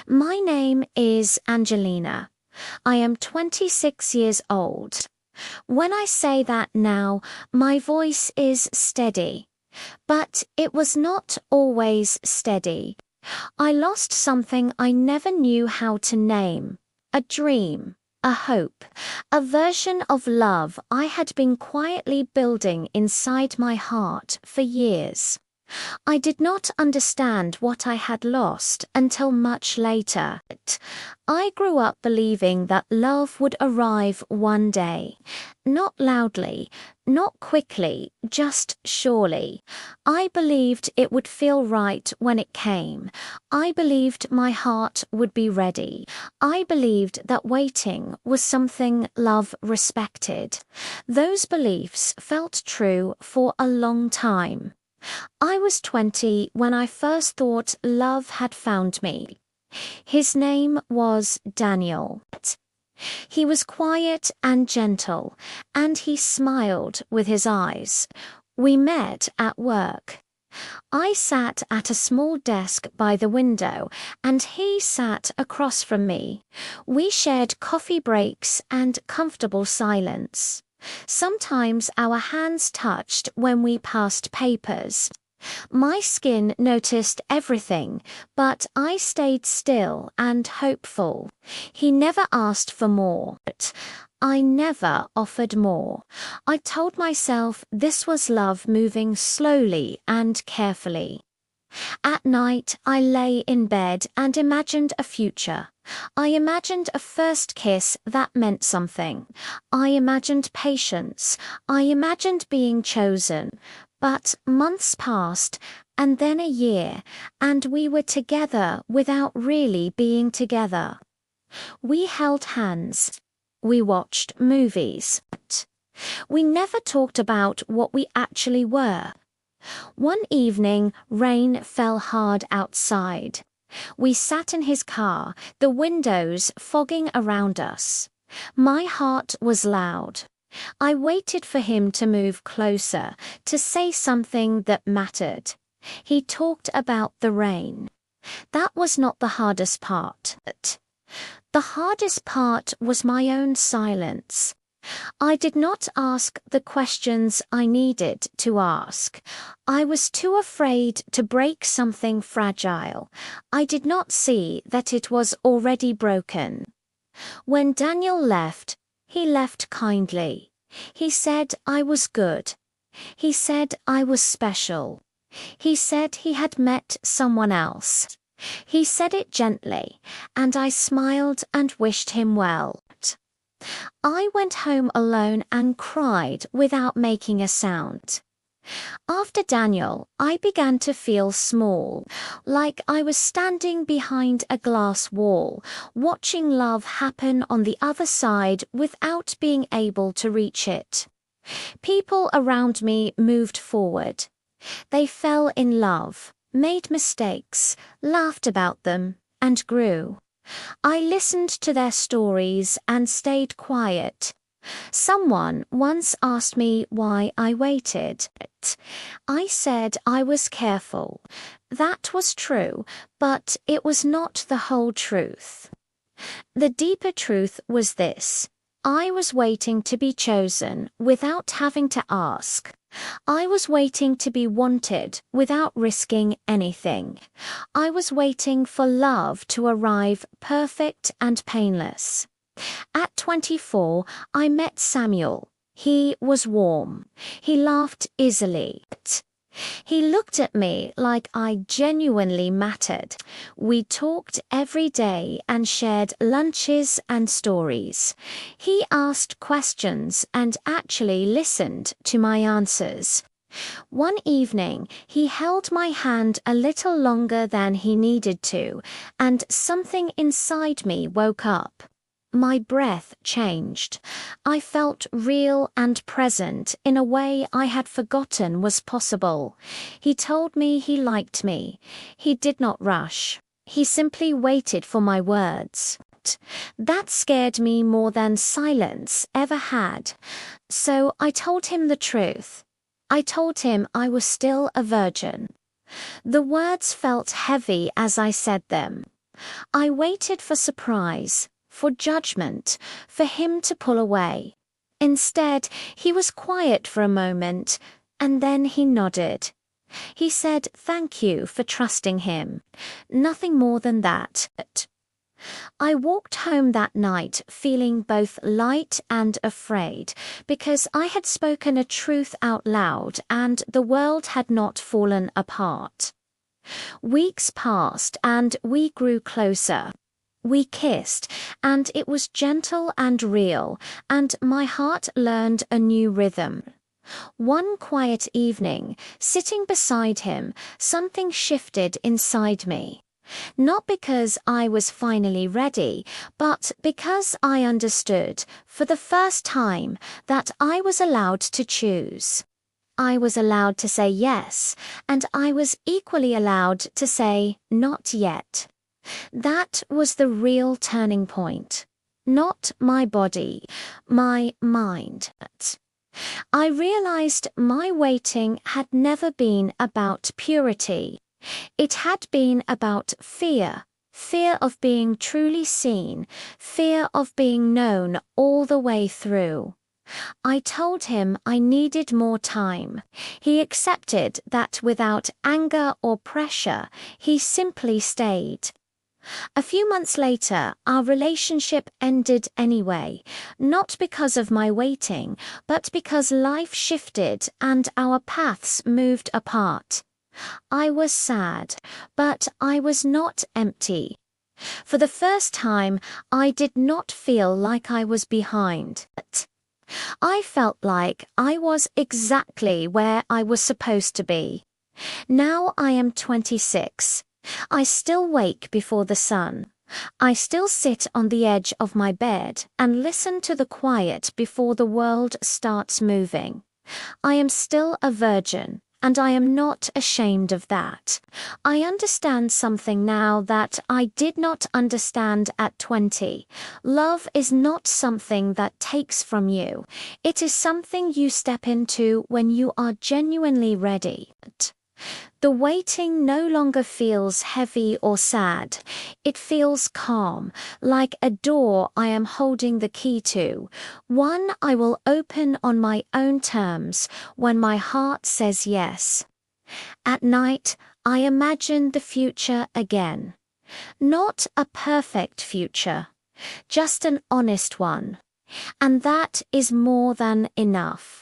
My name is Angelina. I am 26 years old. When I say that now, my voice is steady. But it was not always steady. I lost something I never knew how to name. A dream, a hope, a version of love I had been quietly building inside my heart for years. I did not understand what I had lost until much later. I grew up believing that love would arrive one day. Not loudly, not quickly, just surely. I believed it would feel right when it came. I believed my heart would be ready. I believed that waiting was something love respected. Those beliefs felt true for a long time. I was 20 when I first thought love had found me. His name was Daniel. He was quiet and gentle, and he smiled with his eyes. We met at work. I sat at a small desk by the window, and he sat across from me. We shared coffee breaks and comfortable silence. Sometimes our hands touched when we passed papers. My skin noticed everything, but I stayed still and hopeful. He never asked for more. I never offered more. I told myself this was love moving slowly and carefully. At night, I lay in bed and imagined a future. I imagined a first kiss that meant something. I imagined patience. I imagined being chosen. But months passed, and then a year, and we were together without really being together. We held hands. We watched movies. We never talked about what we actually were. One evening, rain fell hard outside. We sat in his car, the windows fogging around us. My heart was loud. I waited for him to move closer, to say something that mattered. He talked about the rain. That was not the hardest part. The hardest part was my own silence. I did not ask the questions I needed to ask. I was too afraid to break something fragile. I did not see that it was already broken. When Daniel left, he left kindly. He said I was good. He said I was special. He said he had met someone else. He said it gently, and I smiled and wished him well. I went home alone and cried without making a sound. After Daniel, I began to feel small, like I was standing behind a glass wall, watching love happen on the other side without being able to reach it. People around me moved forward. They fell in love, made mistakes, laughed about them, and grew. I listened to their stories and stayed quiet. Someone once asked me why I waited. I said I was careful. That was true, but it was not the whole truth. The deeper truth was this. I was waiting to be chosen without having to ask. I was waiting to be wanted without risking anything. I was waiting for love to arrive perfect and painless. At 24, I met Samuel. He was warm. He laughed easily. He looked at me like I genuinely mattered. We talked every day and shared lunches and stories. He asked questions and actually listened to my answers. One evening, he held my hand a little longer than he needed to, and something inside me woke up. My breath changed. I felt real and present in a way I had forgotten was possible. He told me he liked me. He did not rush. He simply waited for my words. That scared me more than silence ever had. So I told him the truth. I told him I was still a virgin. The words felt heavy as I said them. I waited for surprise, for judgment, for him to pull away. Instead, he was quiet for a moment, and then he nodded. He said thank you for trusting him. Nothing more than that. I walked home that night feeling both light and afraid, because I had spoken a truth out loud and the world had not fallen apart. Weeks passed and we grew closer. We kissed, and it was gentle and real, and my heart learned a new rhythm. One quiet evening, sitting beside him, something shifted inside me. Not because I was finally ready, but because I understood, for the first time, that I was allowed to choose. I was allowed to say yes, and I was equally allowed to say not yet. That was the real turning point. Not my body, my mind. I realized my waiting had never been about purity. It had been about fear, fear of being truly seen, fear of being known all the way through. I told him I needed more time. He accepted that without anger or pressure, he simply stayed. A few months later, our relationship ended anyway, not because of my waiting, but because life shifted and our paths moved apart. I was sad, but I was not empty. For the first time, I did not feel like I was behind. I felt like I was exactly where I was supposed to be. Now I am 26. I still wake before the sun. I still sit on the edge of my bed and listen to the quiet before the world starts moving. I am still a virgin, and I am not ashamed of that. I understand something now that I did not understand at 20. Love is not something that takes from you. It is something you step into when you are genuinely ready. The waiting no longer feels heavy or sad. It feels calm, like a door I am holding the key to, one I will open on my own terms when my heart says yes. At night, I imagine the future again. Not a perfect future, just an honest one. And that is more than enough.